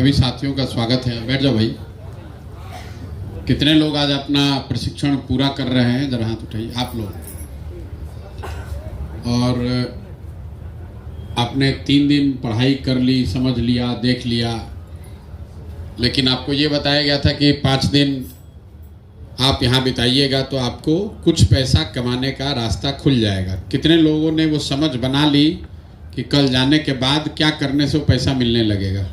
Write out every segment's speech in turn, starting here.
सभी साथियों का स्वागत है। बैठ जाओ भाई। कितने लोग आज अपना प्रशिक्षण पूरा कर रहे हैं, जरा हाथ उठाइए आप लोग। और आपने 3 दिन पढ़ाई कर ली, समझ लिया, देख लिया, लेकिन आपको ये बताया गया था कि 5 दिन आप यहाँ बिताइएगा तो आपको कुछ पैसा कमाने का रास्ता खुल जाएगा। कितने लोगों ने वो समझ बना ली कि कल जाने के बाद क्या करने से वो पैसा मिलने लगेगा?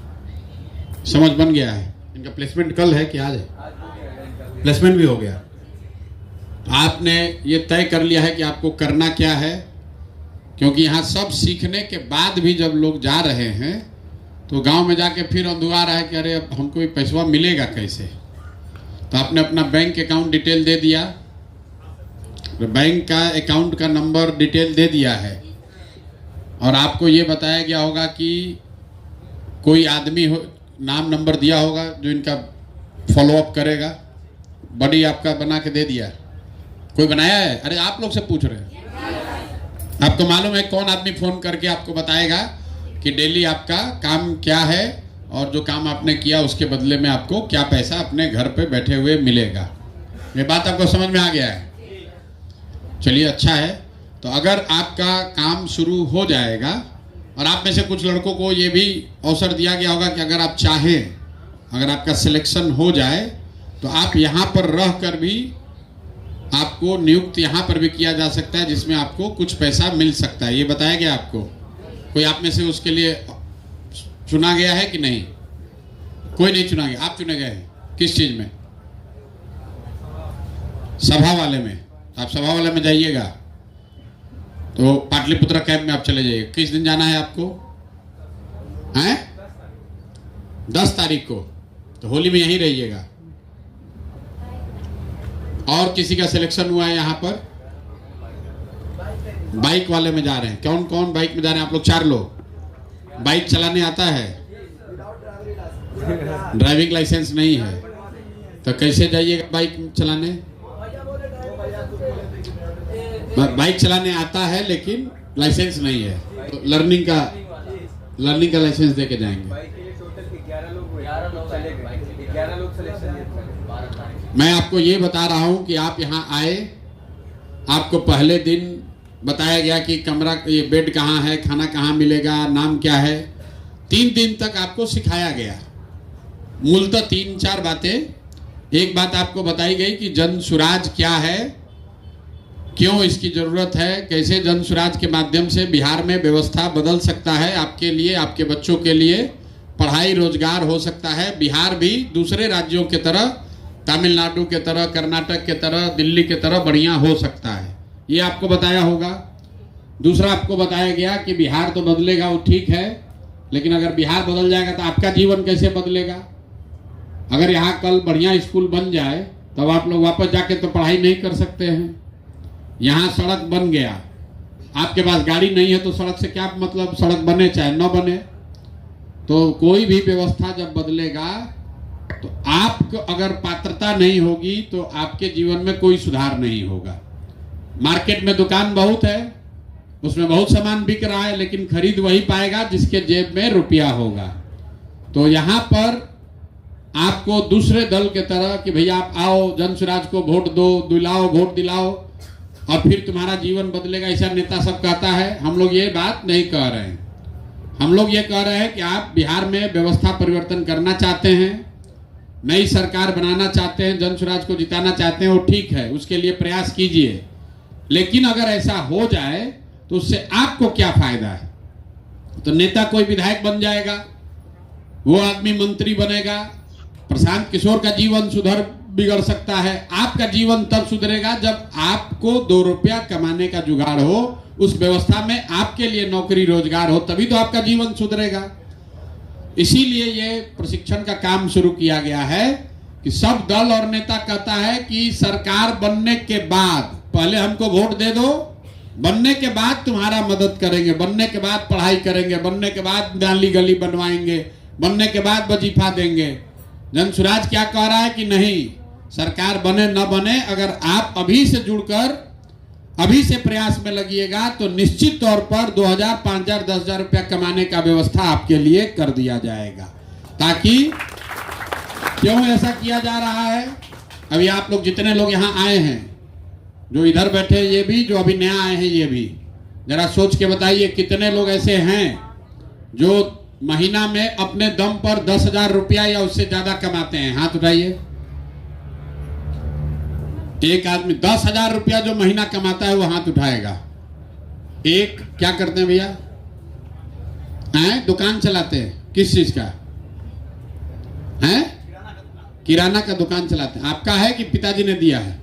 समझ बन गया है। इनका प्लेसमेंट कल है कि आज है? प्लेसमेंट भी हो गया। आपने ये तय कर लिया है कि आपको करना क्या है, क्योंकि यहाँ सब सीखने के बाद भी जब लोग जा रहे हैं तो गांव में जाके फिर अंधुआ रहा है कि अरे अब हमको ये पैसा मिलेगा कैसे। तो आपने अपना बैंक अकाउंट डिटेल दे दिया, बैंक का अकाउंट का नंबर डिटेल दे दिया है, और आपको ये बताया गया होगा कि कोई आदमी हो, नाम नंबर दिया होगा जो इनका फॉलोअप करेगा। बॉडी आपका बना के दे दिया। कोई बनाया है? अरे आप लोग से पूछ रहे हैं। आपको मालूम है कौन आदमी फोन करके आपको बताएगा कि डेली आपका काम क्या है और जो काम आपने किया उसके बदले में आपको क्या पैसा अपने घर पे बैठे हुए मिलेगा? ये बात आपको समझ में आ गया है? चलिए, अच्छा है। तो अगर आपका काम शुरू हो जाएगा, और आप में से कुछ लड़कों को ये भी अवसर दिया गया होगा कि अगर आप चाहें, अगर आपका सिलेक्शन हो जाए तो आप यहाँ पर रह कर भी आपको नियुक्त यहाँ पर भी किया जा सकता है, जिसमें आपको कुछ पैसा मिल सकता है। ये बताया गया आपको? कोई आप में से उसके लिए चुना गया है कि नहीं? कोई नहीं चुना गया। आप चुने गए हैं किस चीज में? सभा वाले में। आप सभा वाले में जाइएगा तो पाटलिपुत्र कैंप में आप चले जाइए। किस दिन जाना है आपको? हैं? 10 तारीख को। तो होली में यहीं रहिएगा। और किसी का सिलेक्शन हुआ है यहाँ पर? बाइक वाले में जा रहे हैं। कौन कौन बाइक में जा रहे हैं आप लोग? 4 लोग। बाइक चलाने आता है? ड्राइविंग लाइसेंस नहीं है तो कैसे जाइएगा बाइक चलाने? बाइक चलाने आता है लेकिन लाइसेंस नहीं है, तो लर्निंग का लाइसेंस देके जाएंगे। मैं आपको ये बता रहा हूं कि आप यहाँ आए, आपको पहले दिन बताया गया कि कमरा, ये बेड कहाँ है, खाना कहाँ मिलेगा, नाम क्या है। 3 दिन तक आपको सिखाया गया। मूलतः 3-4 बातें। एक बात आपको बताई गई कि जन सुराज क्या है, क्यों इसकी जरूरत है, कैसे जन सुराज के माध्यम से बिहार में व्यवस्था बदल सकता है, आपके लिए, आपके बच्चों के लिए पढ़ाई रोजगार हो सकता है। बिहार भी दूसरे राज्यों के तरह, तमिलनाडु के तरह, कर्नाटक के तरह, दिल्ली के तरह बढ़िया हो सकता है। ये आपको बताया होगा। दूसरा आपको बताया गया कि बिहार तो बदलेगा, वो ठीक है, लेकिन अगर बिहार बदल जाएगा तो आपका जीवन कैसे बदलेगा? अगर यहाँ कल बढ़िया स्कूल बन जाए तब आप लोग वापस जाके तो पढ़ाई नहीं कर सकते हैं। यहाँ सड़क बन गया, आपके पास गाड़ी नहीं है तो सड़क से क्या मतलब? सड़क बने चाहे न बने, तो कोई भी व्यवस्था जब बदलेगा तो आपको अगर पात्रता नहीं होगी तो आपके जीवन में कोई सुधार नहीं होगा। मार्केट में दुकान बहुत है, उसमें बहुत सामान बिक रहा है, लेकिन खरीद वही पाएगा जिसके जेब में रुपया होगा। तो यहाँ पर आपको दूसरे दल के तरह कि भैया आप आओ, जन सुराज को वोट दो, दिलाओ, वोट दिलाओ और फिर तुम्हारा जीवन बदलेगा, ऐसा नेता सब कहता है। हम लोग ये बात नहीं कह रहे हैं। हम लोग ये कह रहे हैं कि आप बिहार में व्यवस्था परिवर्तन करना चाहते हैं, नई सरकार बनाना चाहते हैं, जन सुराज को जिताना चाहते हैं, वो ठीक है, उसके लिए प्रयास कीजिए। लेकिन अगर ऐसा हो जाए तो उससे आपको क्या फायदा है? तो नेता कोई विधायक बन जाएगा, वो आदमी मंत्री बनेगा, प्रशांत किशोर का जीवन बिगड़ सकता है। आपका जीवन तब सुधरेगा जब आपको 2 रुपया कमाने का जुगाड़ हो, उस व्यवस्था में आपके लिए नौकरी रोजगार हो, तभी तो आपका जीवन सुधरेगा। इसीलिए ये प्रशिक्षण का काम शुरू किया गया है कि सब दल और नेता कहता है कि सरकार बनने के बाद पहले हमको वोट दे दो, बनने के बाद तुम्हारा मदद करेंगे, बनने के बाद पढ़ाई करेंगे, बनने के बाद नाली गली बनवाएंगे, बनने के बाद वजीफा देंगे। जन सुराज क्या कह रहा है कि नहीं, सरकार बने न बने, अगर आप अभी से जुड़कर अभी से प्रयास में लगिएगा तो निश्चित तौर पर 2000, 5000, 10,000 रुपया कमाने का व्यवस्था आपके लिए कर दिया जाएगा। ताकि क्यों ऐसा किया जा रहा है? अभी आप लोग जितने लोग यहाँ आए हैं, जो इधर बैठे ये भी, जो अभी नया आए हैं ये भी, जरा सोच के बताइए कितने लोग ऐसे हैं जो महीना में अपने दम पर 10,000 रुपया या उससे ज्यादा कमाते हैं? हाथ उठाइए। एक आदमी 10,000 रुपया जो महीना कमाता है वो हाथ उठाएगा। एक क्या करते हैं भैया? दुकान चलाते हैं। किस चीज का है? किराना का दुकान चलाते हैं। आपका है कि पिताजी ने दिया है?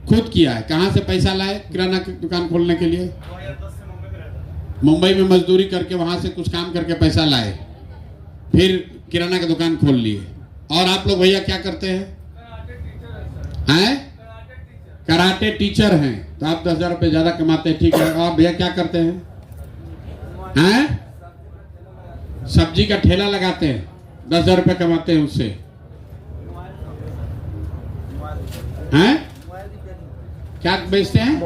खुद किया है। कहाँ से पैसा लाए किराना की दुकान खोलने के लिए? मुंबई में मजदूरी करके वहां से कुछ काम करके पैसा लाए, फिर किराना का दुकान खोल लिए। और आप लोग भैया क्या करते हैं? कराटे टीचर हैं, तो आप 10,000 रुपये ज्यादा कमाते हैं, ठीक है। और भैया क्या करते हैं? सब्जी का ठेला लगाते हैं, 10,000 रुपये कमाते हैं उससे। हैं? क्या बेचते हैं?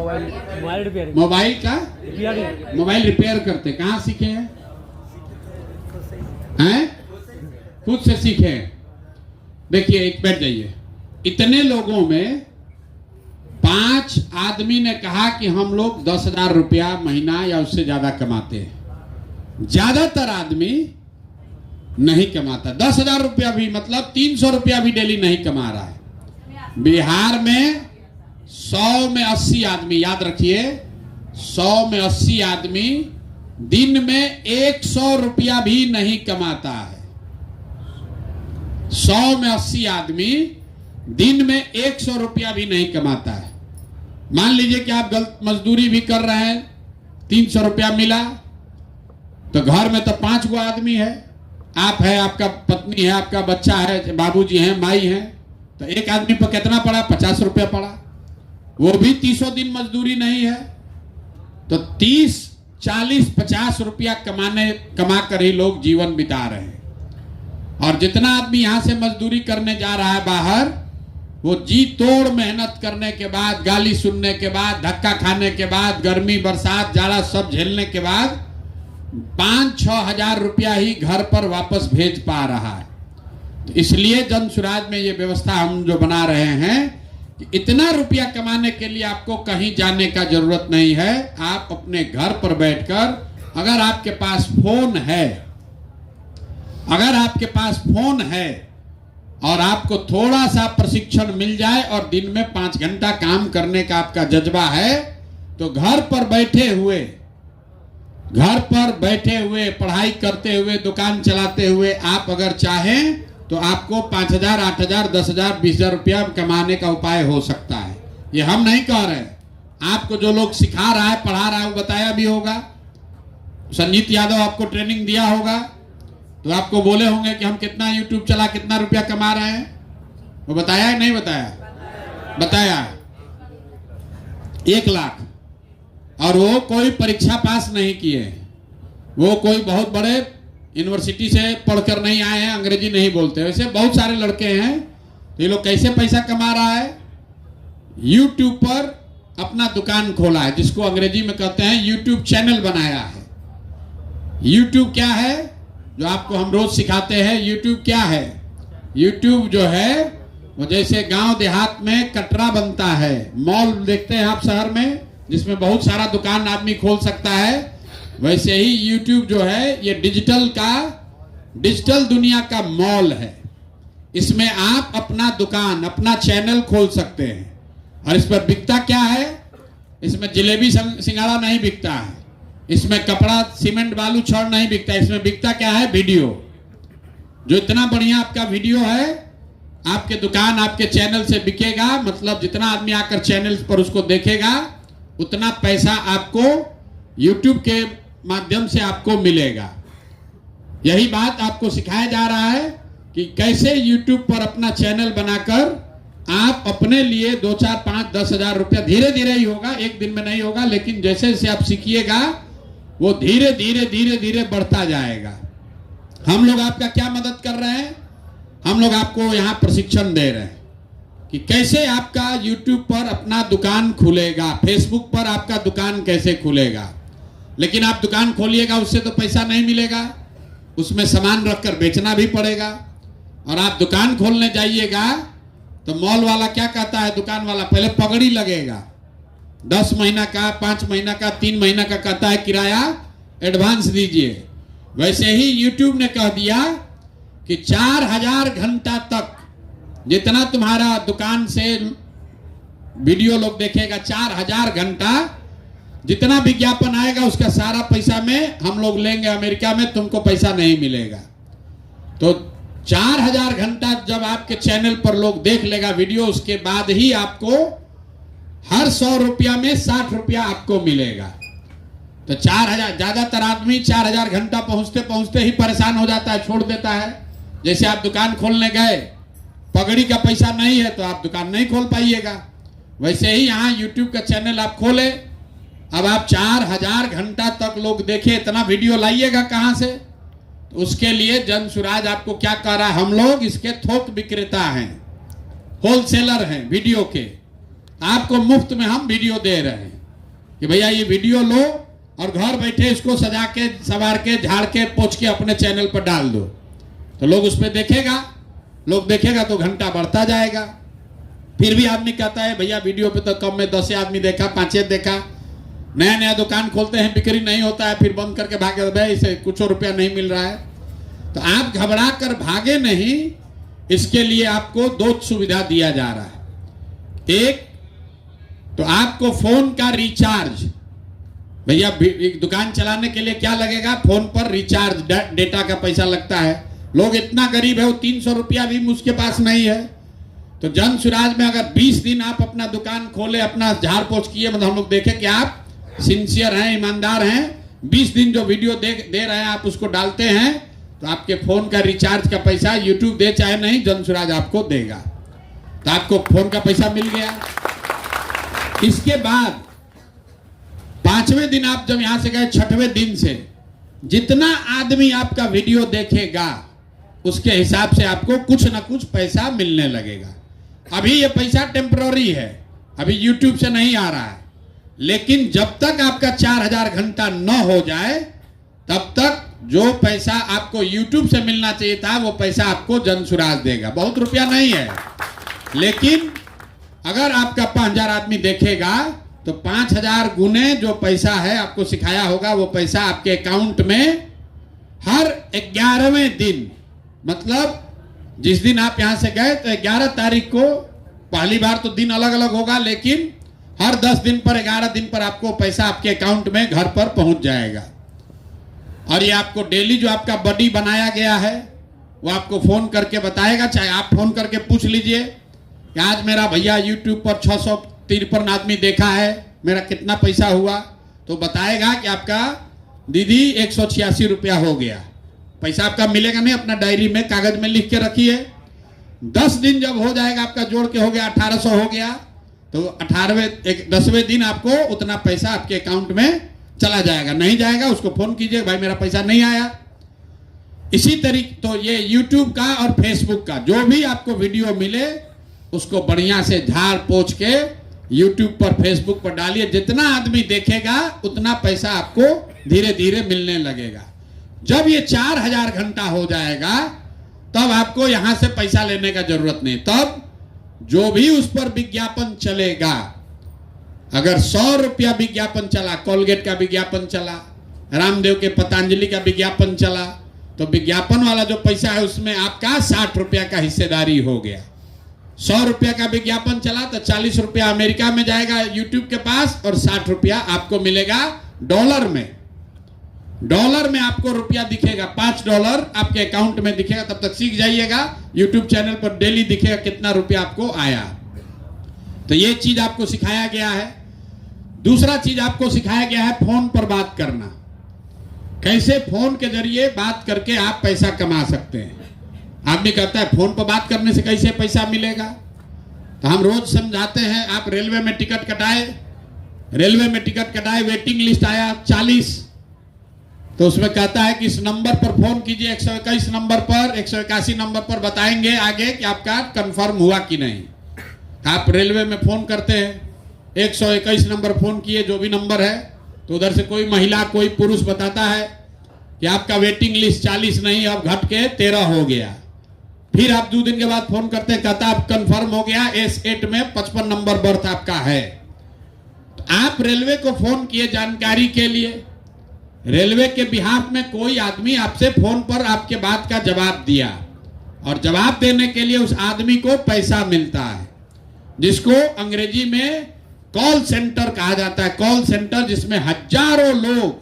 मोबाइल का मोबाइल रिपेयर करते। कहाँ सीखे हैं? खुद से सीखे हैं। देखिए, एक बैठ जाइए। इतने लोगों में 5 आदमी ने कहा कि हम लोग 10,000 रुपया महीना या उससे ज्यादा कमाते हैं। ज्यादातर आदमी नहीं कमाता। 10,000 रुपया भी, मतलब 300 रुपया भी डेली नहीं कमा रहा है। बिहार में 100 में 80 आदमी, याद रखिए, 100 में 80 आदमी दिन में 100 रुपया भी नहीं कमाता है। 100 में 80 आदमी दिन में 100 रुपया भी नहीं कमाता है। मान लीजिए कि आप गलत मजदूरी भी कर रहे हैं, 300 रुपया मिला, तो घर में तो 5 गो आदमी है। आप है, आपका पत्नी है, आपका बच्चा है, बाबूजी हैं, माई हैं, तो एक आदमी पर कितना पड़ा? 50 रुपया पड़ा। वो भी 300 दिन मजदूरी नहीं है, तो 30, 40, 50 रुपया कमा कर ही लोग जीवन बिता रहे हैं। और जितना आदमी यहां से मजदूरी करने जा रहा है बाहर, वो जी तोड़ मेहनत करने के बाद, गाली सुनने के बाद, धक्का खाने के बाद, गर्मी बरसात जाड़ा सब झेलने के बाद 5-6 हजार रुपया ही घर पर वापस भेज पा रहा है। तो इसलिए जन सुराज में ये व्यवस्था हम जो बना रहे हैं कि इतना रुपया कमाने के लिए आपको कहीं जाने का जरूरत नहीं है। आप अपने घर पर बैठकर, अगर आपके पास फोन है, और आपको थोड़ा सा प्रशिक्षण मिल जाए और दिन में 5 घंटा काम करने का आपका जज्बा है, तो घर पर बैठे हुए पढ़ाई करते हुए, दुकान चलाते हुए आप अगर चाहें तो आपको 5,000, 8,000, 10,000, 20,000 रुपया कमाने का उपाय हो सकता है। ये हम नहीं कह रहे, आपको जो लोग सिखा रहा है, पढ़ा रहा है, वो बताया भी होगा। संजीत यादव आपको ट्रेनिंग दिया होगा, तो आपको बोले होंगे कि हम कितना यूट्यूब चला, कितना रुपया कमा रहे हैं। वो बताया है नहीं बताया? बताया 1 लाख। और वो कोई परीक्षा पास नहीं किए, वो कोई बहुत बड़े यूनिवर्सिटी से पढ़कर नहीं आए हैं, अंग्रेजी नहीं बोलते। वैसे बहुत सारे लड़के हैं, तो ये लोग कैसे पैसा कमा रहा है? यूट्यूब पर अपना दुकान खोला है, जिसको अंग्रेजी में कहते हैं यूट्यूब चैनल बनाया है। यूट्यूब क्या है जो आपको हम रोज सिखाते हैं? यूट्यूब क्या है? यूट्यूब जो है वो जैसे गांव देहात में कटरा बनता है, मॉल देखते हैं आप शहर में, जिसमें बहुत सारा दुकान आदमी खोल सकता है, वैसे ही यूट्यूब जो है ये डिजिटल दुनिया का मॉल है। इसमें आप अपना दुकान, अपना चैनल खोल सकते हैं। और इस पर बिकता क्या है? इसमें जलेबी सिंगाड़ा नहीं बिकता है, इसमें कपड़ा सीमेंट बालू छड़ नहीं बिकता। इसमें बिकता क्या है? वीडियो। जो इतना बढ़िया आपका वीडियो है, आपके दुकान, आपके चैनल से बिकेगा। मतलब जितना आदमी आकर चैनल पर उसको देखेगा, उतना पैसा आपको YouTube के माध्यम से आपको मिलेगा। यही बात आपको सिखाया जा रहा है कि कैसे YouTube पर अपना चैनल बनाकर आप अपने लिए 2, 4, 5, 10 हजार रुपया, धीरे धीरे ही होगा, एक दिन में नहीं होगा, लेकिन जैसे जैसे आप सीखिएगा वो धीरे धीरे बढ़ता जाएगा। हम लोग आपका क्या मदद कर रहे हैं? हम लोग आपको यहाँ प्रशिक्षण दे रहे हैं कि कैसे आपका YouTube पर अपना दुकान खुलेगा, Facebook पर आपका दुकान कैसे खुलेगा। लेकिन आप दुकान खोलिएगा, उससे तो पैसा नहीं मिलेगा। उसमें सामान रखकर बेचना भी पड़ेगा। और आप दुकान खोलने जाइएगा तो मॉल वाला क्या कहता है, दुकान वाला पहले पगड़ी लगेगा, 10 महीना का, 5 महीना का, 3 महीना का कहता है किराया एडवांस दीजिए। वैसे ही यूट्यूब ने कह दिया कि 4000 घंटा तक जितना तुम्हारा दुकान से वीडियो लोग देखेगा, 4000 घंटा जितना विज्ञापन आएगा उसका सारा पैसा में हम लोग लेंगे अमेरिका में, तुमको पैसा नहीं मिलेगा। तो 4000 घंटा जब आपके चैनल पर लोग देख लेगा वीडियो, उसके बाद ही आपको हर 100 रुपया में 60 रुपया आपको मिलेगा। तो 4000, ज्यादातर आदमी 4000 घंटा पहुंचते पहुंचते ही परेशान हो जाता है, छोड़ देता है। जैसे आप दुकान खोलने गए, पगड़ी का पैसा नहीं है तो आप दुकान नहीं खोल पाइएगा। वैसे ही यहाँ यूट्यूब का चैनल आप खोले, अब आप 4000 घंटा तक लोग देखे, इतना वीडियो लाइएगा कहाँ से? तो उसके लिए जन सुराज आपको क्या कह रहा है, हम लोग इसके थोक विक्रेता हैं, होलसेलर हैं वीडियो के। आपको मुफ्त में हम वीडियो दे रहे हैं कि भैया ये वीडियो लो और घर बैठे इसको सजा के, संवार के, झाड़ के, पोंछ के अपने चैनल पर डाल दो। तो लोग उस पर देखेगा, लोग देखेगा तो घंटा बढ़ता जाएगा। फिर भी आदमी कहता है भैया वीडियो पे तो कम में 10 आदमी देखा, 5 देखा। नया नया दुकान खोलते हैं, बिक्री नहीं होता है, फिर बंद करके भागे, भाई इसे कुछ रुपया नहीं मिल रहा है। तो आप घबरा कर भागे नहीं, इसके लिए आपको 2 सुविधा दिया जा रहा है। एक तो आपको फोन का रिचार्ज, भैया एक दुकान चलाने के लिए क्या लगेगा, फोन पर रिचार्ज, डेटा का पैसा लगता है। लोग इतना गरीब है वो 300 रुपया भी उसके पास नहीं है। तो जन सुराज में अगर 20 दिन आप अपना दुकान खोले, अपना झाड़ पोछ किए, मतलब हम लोग देखें कि आप सिंसियर हैं, ईमानदार हैं, 20 दिन जो वीडियो दे रहे हैं आप उसको डालते हैं, तो आपके फोन का रिचार्ज का पैसा यूट्यूब दे चाहे नहीं, जन सुराज आपको देगा। तो आपको फोन का पैसा मिल गया। इसके बाद 5वें दिन आप जब यहां से गए, 6वें दिन से जितना आदमी आपका वीडियो देखेगा उसके हिसाब से आपको कुछ ना कुछ पैसा मिलने लगेगा। अभी ये पैसा टेम्पररी है, अभी यूट्यूब से नहीं आ रहा है, लेकिन जब तक आपका 4000 घंटा न हो जाए तब तक जो पैसा आपको यूट्यूब से मिलना चाहिए था वो पैसा आपको जन सुराज देगा। बहुत रुपया नहीं है, लेकिन अगर आपका 5000 आदमी देखेगा तो 5000 गुने जो पैसा है आपको सिखाया होगा, वो पैसा आपके अकाउंट में हर 11वें दिन, मतलब जिस दिन आप यहां से गए तो 11 तारीख को, पहली बार तो दिन अलग अलग होगा, लेकिन हर 10 दिन पर, 11 दिन पर आपको पैसा आपके अकाउंट में घर पर पहुंच जाएगा। और ये आपको डेली जो आपका बडी बनाया गया है वो आपको फोन करके बताएगा। चाहे आप फोन करके पूछ लीजिए कि आज मेरा भैया यूट्यूब पर 653 आदमी देखा है, मेरा कितना पैसा हुआ, तो बताएगा कि आपका दीदी 186 रुपया हो गया। पैसा आपका मिलेगा नहीं, अपना डायरी में कागज में लिख के रखिए। 10 दिन जब हो जाएगा, आपका जोड़ के हो गया 1800 हो गया, तो 10वें दिन आपको उतना पैसा आपके अकाउंट में चला जाएगा। नहीं जाएगा उसको फोन कीजिए, भाई मेरा पैसा नहीं आया। इसी तरीके तो ये यूट्यूब का और फेसबुक का जो भी आपको वीडियो मिले उसको बढ़िया से झाड़ पोंछ के यूट्यूब पर, फेसबुक पर डालिए। जितना आदमी देखेगा उतना पैसा आपको धीरे धीरे मिलने लगेगा। जब ये 4000 घंटा हो जाएगा तब आपको यहां से पैसा लेने का जरूरत नहीं। तब जो भी उस पर विज्ञापन चलेगा, अगर 100 रुपया विज्ञापन चला, कोलगेट का विज्ञापन चला, रामदेव के पतंजलि का विज्ञापन चला, तो विज्ञापन वाला जो पैसा है उसमें आपका 60 रुपया का हिस्सेदारी हो गया। 100 रुपया का विज्ञापन चला तो 40 रुपया अमेरिका में जाएगा यूट्यूब के पास, और 60 रुपया आपको मिलेगा डॉलर में। डॉलर में आपको रुपया दिखेगा, $5 आपके अकाउंट में दिखेगा। तब तक सीख जाइएगा, यूट्यूब चैनल पर डेली दिखेगा कितना रुपया आपको आया। तो ये चीज आपको सिखाया गया है। दूसरा चीज आपको सिखाया गया है फोन पर बात करना। कैसे फोन के जरिए बात करके आप पैसा कमा सकते हैं। आदमी कहता है फोन पर बात करने से कैसे पैसा मिलेगा, तो हम रोज समझाते हैं। आप रेलवे में टिकट कटाए, वेटिंग लिस्ट आया 40, तो उसमें कहता है कि इस नंबर पर फोन कीजिए, 121 नंबर पर, 181 नंबर पर बताएंगे आगे कि आपका कंफर्म हुआ कि नहीं। आप रेलवे में फोन करते हैं, 121 नंबर फोन किए, जो भी नंबर है, तो उधर से कोई महिला कोई पुरुष बताता है कि आपका वेटिंग लिस्ट 40 नहीं, अब घट के 13 हो गया। फिर आप 2 दिन के बाद फोन करते हैं, कहता आप कंफर्म हो गया, S8 में 55 नंबर बर्थ आपका है। तो आप रेलवे को फोन किए जानकारी के लिए, रेलवे के बिहाफ में कोई आदमी आपसे फोन पर आपके बात का जवाब दिया, और जवाब देने के लिए उस आदमी को पैसा मिलता है, जिसको अंग्रेजी में कॉल सेंटर कहा जाता है। कॉल सेंटर जिसमें हजारों लोग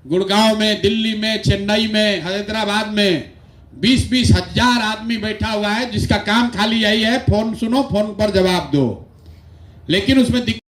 गुड़गांव में, दिल्ली में, चेन्नई में, हैदराबाद में 20-20 हजार आदमी बैठा हुआ है, जिसका काम खाली यही है, फोन सुनो, फोन पर जवाब दो। लेकिन उसमें